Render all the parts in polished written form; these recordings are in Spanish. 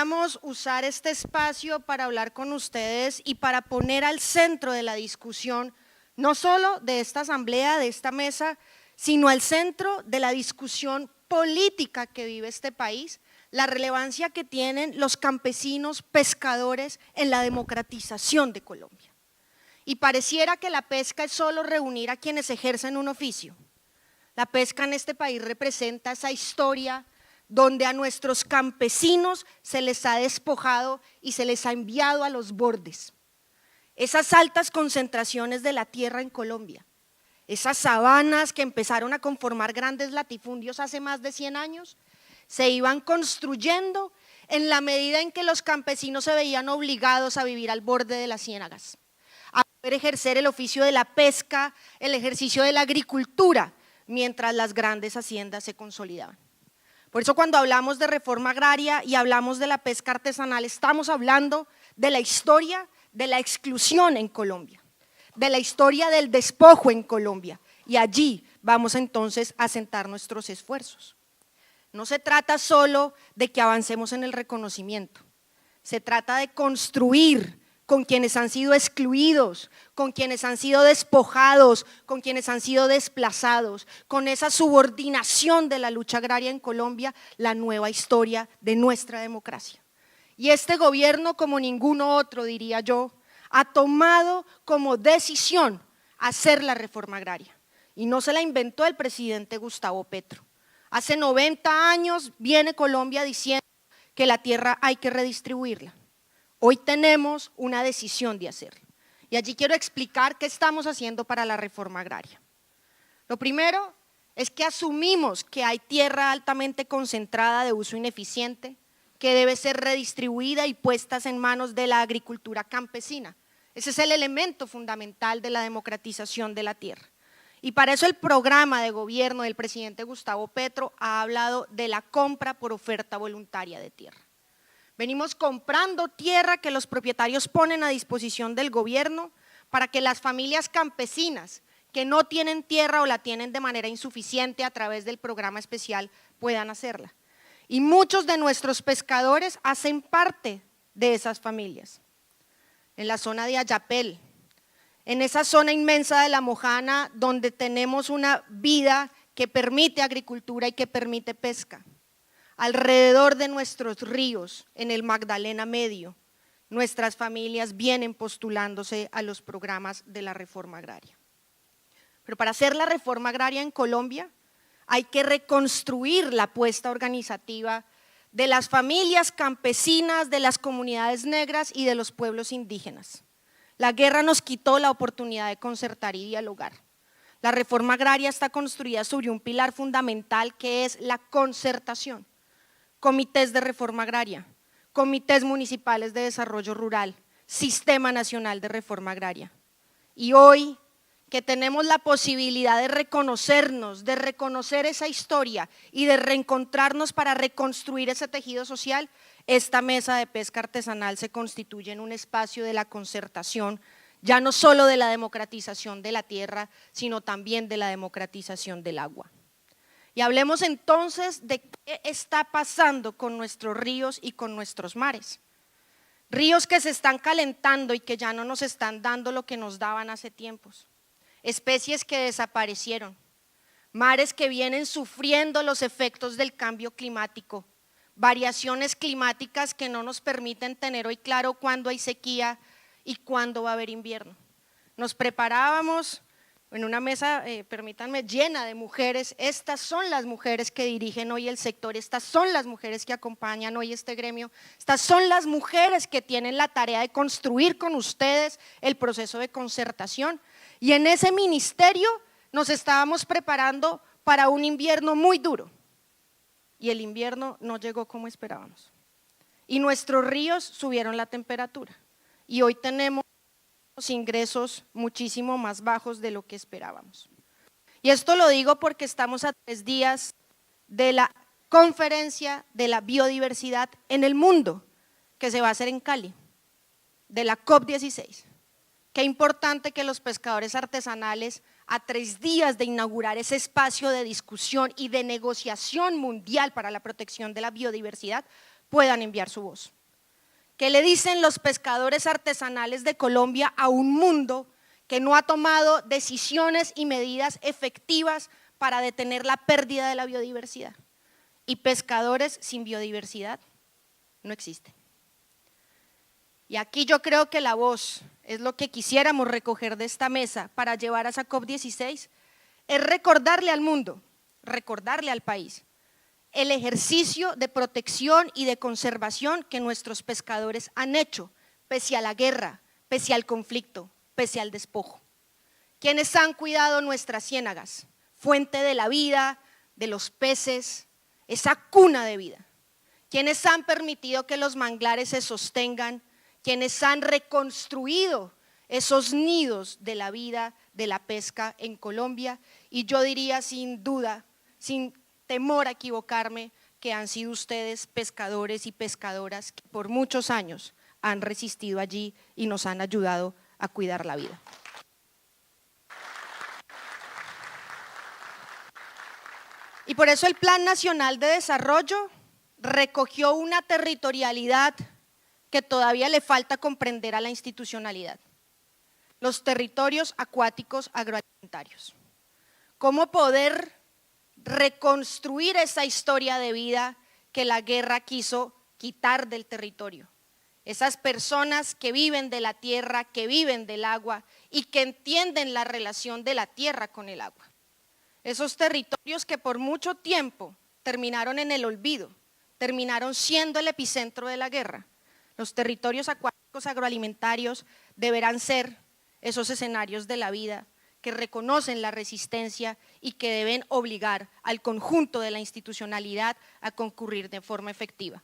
Queríamos usar este espacio para hablar con ustedes y para poner al centro de la discusión, no solo de esta asamblea, de esta mesa, sino al centro de la discusión política que vive este país, la relevancia que tienen los campesinos pescadores en la democratización de Colombia. Y pareciera que la pesca es solo reunir a quienes ejercen un oficio. La pesca en este país representa esa historia donde a nuestros campesinos se les ha despojado y se les ha enviado a los bordes. Esas altas concentraciones de la tierra en Colombia, esas sabanas que empezaron a conformar grandes latifundios hace más de 100 años, se iban construyendo en la medida en que los campesinos se veían obligados a vivir al borde de las ciénagas, a poder ejercer el oficio de la pesca, el ejercicio de la agricultura, mientras las grandes haciendas se consolidaban. Por eso cuando hablamos de reforma agraria y hablamos de la pesca artesanal, estamos hablando de la historia de la exclusión en Colombia, de la historia del despojo en Colombia, y allí vamos entonces a sentar nuestros esfuerzos. No se trata solo de que avancemos en el reconocimiento, se trata de construir con quienes han sido excluidos, con quienes han sido despojados, con quienes han sido desplazados, con esa subordinación de la lucha agraria en Colombia, la nueva historia de nuestra democracia. Y este gobierno, como ninguno otro, diría yo, ha tomado como decisión hacer la reforma agraria. Y no se la inventó el presidente Gustavo Petro. Hace 90 años viene Colombia diciendo que la tierra hay que redistribuirla. Hoy tenemos una decisión de hacerlo. Y allí quiero explicar qué estamos haciendo para la reforma agraria. Lo primero es que asumimos que hay tierra altamente concentrada de uso ineficiente, que debe ser redistribuida y puesta en manos de la agricultura campesina. Ese es el elemento fundamental de la democratización de la tierra. Y para eso el programa de gobierno del presidente Gustavo Petro ha hablado de la compra por oferta voluntaria de tierra. Venimos comprando tierra que los propietarios ponen a disposición del gobierno para que las familias campesinas que no tienen tierra o la tienen de manera insuficiente a través del programa especial puedan hacerla. Y muchos de nuestros pescadores hacen parte de esas familias. En la zona de Ayapel, en esa zona inmensa de La Mojana donde tenemos una vida que permite agricultura y que permite pesca. Alrededor de nuestros ríos, en el Magdalena Medio, nuestras familias vienen postulándose a los programas de la reforma agraria. Pero para hacer la reforma agraria en Colombia hay que reconstruir la apuesta organizativa de las familias campesinas, de las comunidades negras y de los pueblos indígenas. La guerra nos quitó la oportunidad de concertar y dialogar. La reforma agraria está construida sobre un pilar fundamental que es la concertación. Comités de reforma agraria, comités municipales de desarrollo rural, Sistema Nacional de Reforma Agraria. Y hoy que tenemos la posibilidad de reconocernos, de reconocer esa historia y de reencontrarnos para reconstruir ese tejido social, esta mesa de pesca artesanal se constituye en un espacio de la concertación, ya no solo de la democratización de la tierra, sino también de la democratización del agua. Y hablemos entonces de qué está pasando con nuestros ríos y con nuestros mares. Ríos que se están calentando y que ya no nos están dando lo que nos daban hace tiempos. Especies que desaparecieron. Mares que vienen sufriendo los efectos del cambio climático. Variaciones climáticas que no nos permiten tener hoy claro cuándo hay sequía y cuándo va a haber invierno. Nos preparábamos en una mesa, permítanme, llena de mujeres. Estas son las mujeres que dirigen hoy el sector, estas son las mujeres que acompañan hoy este gremio, estas son las mujeres que tienen la tarea de construir con ustedes el proceso de concertación. Y en ese ministerio nos estábamos preparando para un invierno muy duro y el invierno no llegó como esperábamos. Y nuestros ríos subieron la temperatura y hoy tenemos ingresos muchísimo más bajos de lo que esperábamos. Y esto lo digo porque estamos a 3 días de la conferencia de la biodiversidad en el mundo que se va a hacer en Cali, de la COP16. Qué importante que los pescadores artesanales, a 3 días de inaugurar ese espacio de discusión y de negociación mundial para la protección de la biodiversidad, puedan enviar su voz. ¿Qué le dicen los pescadores artesanales de Colombia a un mundo que no ha tomado decisiones y medidas efectivas para detener la pérdida de la biodiversidad? Y pescadores sin biodiversidad no existen. Y aquí yo creo que la voz es lo que quisiéramos recoger de esta mesa para llevar a esa COP16, es recordarle al mundo, recordarle al país, el ejercicio de protección y de conservación que nuestros pescadores han hecho, pese a la guerra, pese al conflicto, pese al despojo. Quienes han cuidado nuestras ciénagas, fuente de la vida, de los peces, esa cuna de vida. Quienes han permitido que los manglares se sostengan, quienes han reconstruido esos nidos de la vida, de la pesca en Colombia, y yo diría sin duda, sin temor a equivocarme, que han sido ustedes pescadores y pescadoras que por muchos años han resistido allí y nos han ayudado a cuidar la vida. Y por eso el Plan Nacional de Desarrollo recogió una territorialidad que todavía le falta comprender a la institucionalidad. Los territorios acuáticos agroalimentarios. ¿Cómo poder reconstruir esa historia de vida que la guerra quiso quitar del territorio? Esas personas que viven de la tierra, que viven del agua y que entienden la relación de la tierra con el agua. Esos territorios que por mucho tiempo terminaron en el olvido, terminaron siendo el epicentro de la guerra. Los territorios acuáticos agroalimentarios deberán ser esos escenarios de la vida que reconocen la resistencia y que deben obligar al conjunto de la institucionalidad a concurrir de forma efectiva.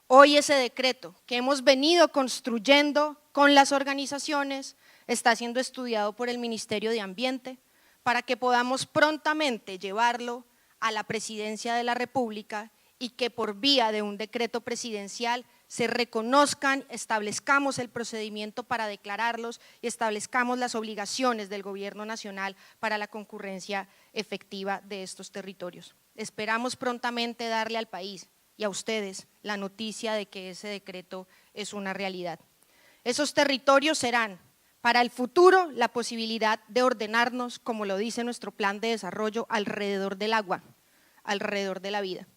Hoy ese decreto que hemos venido construyendo con las organizaciones está siendo estudiado por el Ministerio de Ambiente para que podamos prontamente llevarlo a la Presidencia de la República y que por vía de un decreto presidencial se reconozcan, establezcamos el procedimiento para declararlos y establezcamos las obligaciones del gobierno nacional para la concurrencia efectiva de estos territorios. Esperamos prontamente darle al país y a ustedes la noticia de que ese decreto es una realidad. Esos territorios serán para el futuro la posibilidad de ordenarnos, como lo dice nuestro plan de desarrollo, alrededor del agua, alrededor de la vida.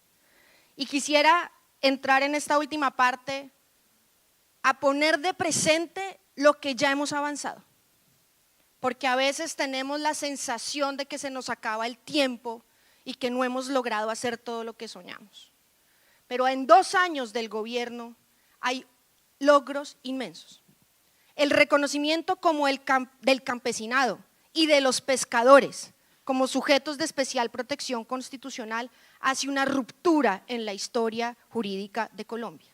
Y quisiera entrar en esta última parte a poner de presente lo que ya hemos avanzado, porque a veces tenemos la sensación de que se nos acaba el tiempo y que no hemos logrado hacer todo lo que soñamos. Pero en 2 años del gobierno hay logros inmensos. El reconocimiento como del campesinado y de los pescadores como sujetos de especial protección constitucional hace una ruptura en la historia jurídica de Colombia.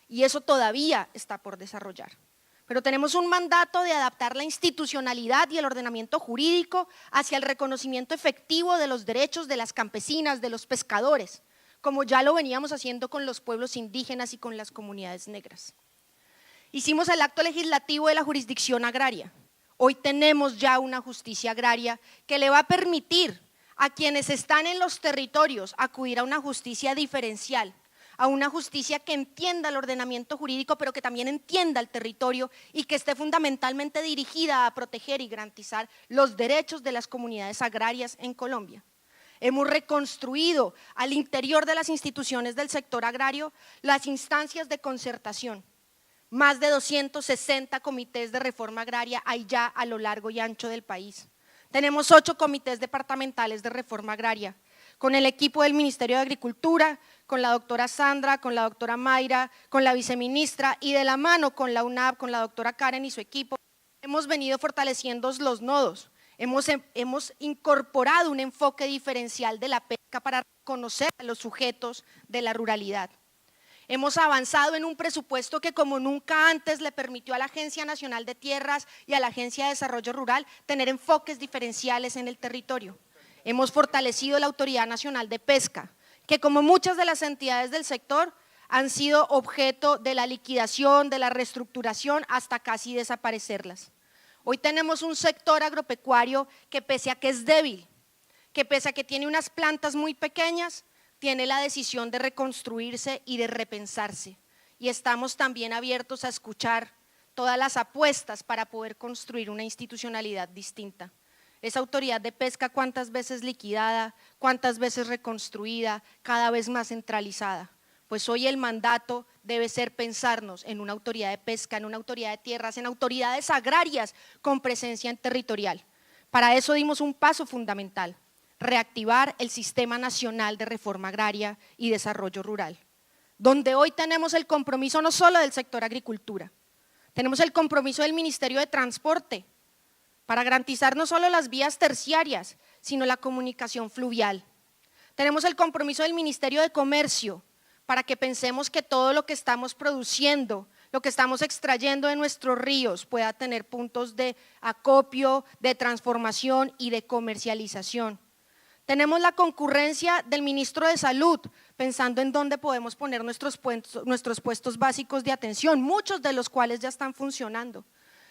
Y eso todavía está por desarrollar. Pero tenemos un mandato de adaptar la institucionalidad y el ordenamiento jurídico hacia el reconocimiento efectivo de los derechos de las campesinas, de los pescadores, como ya lo veníamos haciendo con los pueblos indígenas y con las comunidades negras. Hicimos el acto legislativo de la jurisdicción agraria. Hoy tenemos ya una justicia agraria que le va a permitir a quienes están en los territorios acudir a una justicia diferencial, a una justicia que entienda el ordenamiento jurídico, pero que también entienda el territorio y que esté fundamentalmente dirigida a proteger y garantizar los derechos de las comunidades agrarias en Colombia. Hemos reconstruido al interior de las instituciones del sector agrario las instancias de concertación. Más de 260 comités de reforma agraria hay ya a lo largo y ancho del país. Tenemos 8 comités departamentales de reforma agraria, con el equipo del Ministerio de Agricultura, con la doctora Sandra, con la doctora Mayra, con la viceministra y de la mano con la UNAP, con la doctora Karen y su equipo. Hemos venido fortaleciendo los nodos, hemos incorporado un enfoque diferencial de la pesca para reconocer a los sujetos de la ruralidad. Hemos avanzado en un presupuesto que como nunca antes le permitió a la Agencia Nacional de Tierras y a la Agencia de Desarrollo Rural tener enfoques diferenciales en el territorio. Hemos fortalecido la Autoridad Nacional de Pesca, que como muchas de las entidades del sector han sido objeto de la liquidación, de la reestructuración hasta casi desaparecerlas. Hoy tenemos un sector agropecuario que pese a que es débil, que pese a que tiene unas plantas muy pequeñas, tiene la decisión de reconstruirse y de repensarse. Y estamos también abiertos a escuchar todas las apuestas para poder construir una institucionalidad distinta. Esa autoridad de pesca, ¿cuántas veces liquidada? ¿Cuántas veces reconstruida? Cada vez más centralizada. Pues hoy el mandato debe ser pensarnos en una autoridad de pesca, en una autoridad de tierras, en autoridades agrarias con presencia territorial. Para eso dimos un paso fundamental: reactivar el Sistema Nacional de Reforma Agraria y Desarrollo Rural, donde hoy tenemos el compromiso no solo del sector agricultura, tenemos el compromiso del Ministerio de Transporte para garantizar no solo las vías terciarias, sino la comunicación fluvial. Tenemos el compromiso del Ministerio de Comercio para que pensemos que todo lo que estamos produciendo, lo que estamos extrayendo de nuestros ríos pueda tener puntos de acopio, de transformación y de comercialización. Tenemos la concurrencia del ministro de Salud, pensando en dónde podemos poner nuestros puestos básicos de atención, muchos de los cuales ya están funcionando.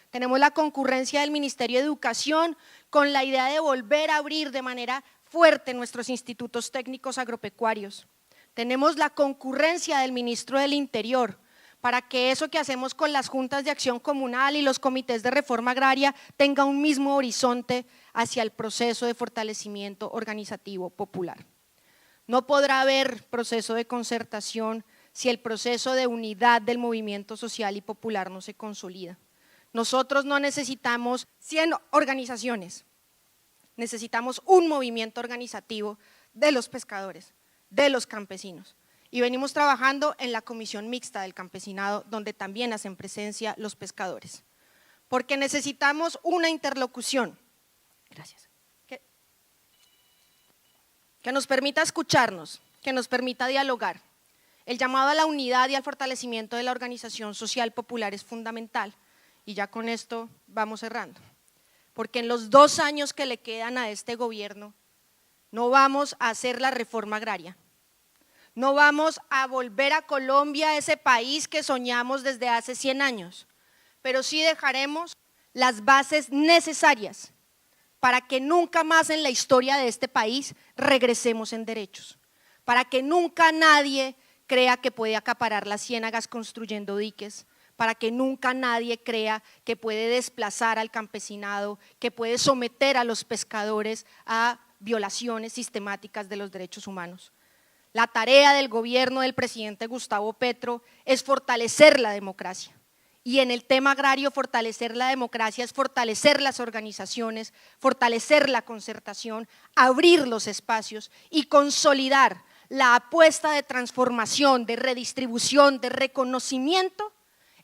Tenemos la concurrencia del Ministerio de Educación con la idea de volver a abrir de manera fuerte nuestros institutos técnicos agropecuarios. Tenemos la concurrencia del ministro del Interior para que eso que hacemos con las juntas de acción comunal y los comités de reforma agraria tenga un mismo horizonte hacia el proceso de fortalecimiento organizativo popular. No podrá haber proceso de concertación si el proceso de unidad del movimiento social y popular no se consolida. Nosotros no necesitamos 100 organizaciones, necesitamos un movimiento organizativo de los pescadores, de los campesinos. Y venimos trabajando en la Comisión Mixta del Campesinado, donde también hacen presencia los pescadores, porque necesitamos una interlocución, gracias, que nos permita escucharnos, que nos permita dialogar. El llamado a la unidad y al fortalecimiento de la organización social popular es fundamental. Y ya con esto vamos cerrando, porque en los 2 años que le quedan a este gobierno no vamos a hacer la reforma agraria, no vamos a volver a Colombia, ese país que soñamos desde hace 100 años, pero sí dejaremos las bases necesarias para que nunca más en la historia de este país regresemos en derechos, para que nunca nadie crea que puede acaparar las ciénagas construyendo diques, para que nunca nadie crea que puede desplazar al campesinado, que puede someter a los pescadores a violaciones sistemáticas de los derechos humanos. La tarea del gobierno del presidente Gustavo Petro es fortalecer la democracia. Y en el tema agrario, fortalecer la democracia es fortalecer las organizaciones, fortalecer la concertación, abrir los espacios y consolidar la apuesta de transformación, de redistribución, de reconocimiento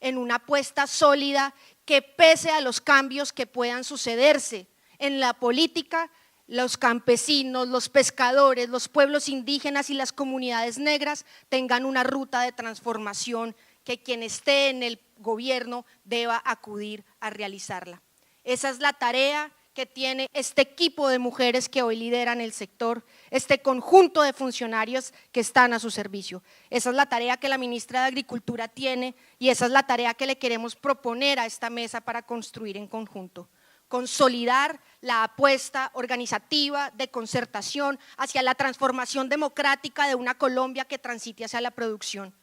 en una apuesta sólida que pese a los cambios que puedan sucederse en la política, los campesinos, los pescadores, los pueblos indígenas y las comunidades negras tengan una ruta de transformación que quien esté en el gobierno deba acudir a realizarla. Esa es la tarea que tiene este equipo de mujeres que hoy lideran el sector, este conjunto de funcionarios que están a su servicio. Esa es la tarea que la ministra de Agricultura tiene y esa es la tarea que le queremos proponer a esta mesa para construir en conjunto. Consolidar la apuesta organizativa de concertación hacia la transformación democrática de una Colombia que transite hacia la producción.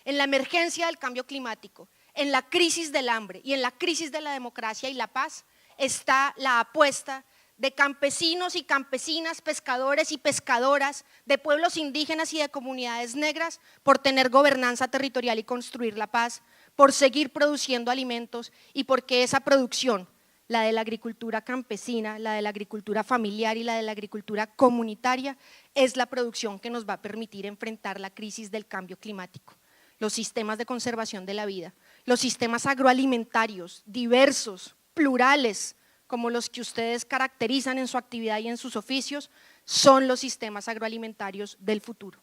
En la emergencia del cambio climático, en la crisis del hambre y en la crisis de la democracia y la paz, está la apuesta de campesinos y campesinas, pescadores y pescadoras, de pueblos indígenas y de comunidades negras por tener gobernanza territorial y construir la paz, por seguir produciendo alimentos y porque esa producción, la de la agricultura campesina, la de la agricultura familiar y la de la agricultura comunitaria, es la producción que nos va a permitir enfrentar la crisis del cambio climático. Los sistemas de conservación de la vida, los sistemas agroalimentarios diversos, plurales, como los que ustedes caracterizan en su actividad y en sus oficios, son los sistemas agroalimentarios del futuro.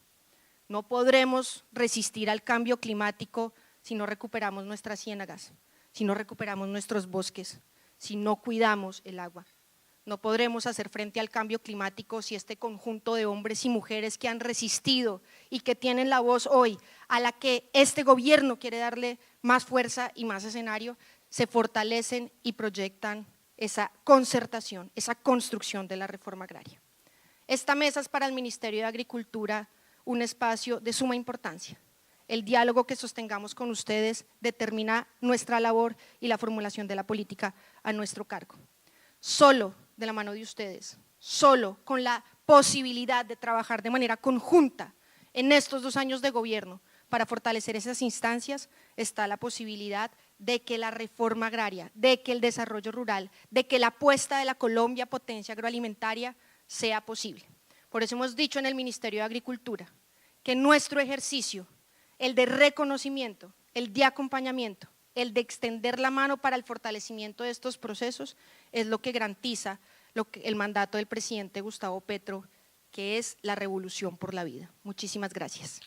No podremos resistir al cambio climático si no recuperamos nuestras ciénagas, si no recuperamos nuestros bosques, si no cuidamos el agua. No podremos hacer frente al cambio climático si este conjunto de hombres y mujeres que han resistido y que tienen la voz hoy, a la que este gobierno quiere darle más fuerza y más escenario, se fortalecen y proyectan esa concertación, esa construcción de la reforma agraria. Esta mesa es para el Ministerio de Agricultura un espacio de suma importancia. El diálogo que sostengamos con ustedes determina nuestra labor y la formulación de la política a nuestro cargo. Solo de la mano de ustedes, solo con la posibilidad de trabajar de manera conjunta en estos 2 años de gobierno para fortalecer esas instancias, está la posibilidad de que la reforma agraria, de que el desarrollo rural, de que la apuesta de la Colombia potencia agroalimentaria sea posible. Por eso hemos dicho en el Ministerio de Agricultura que nuestro ejercicio, el de reconocimiento, el de acompañamiento, el de extender la mano para el fortalecimiento de estos procesos, es lo que garantiza el mandato del presidente Gustavo Petro, que es la revolución por la vida. Muchísimas gracias.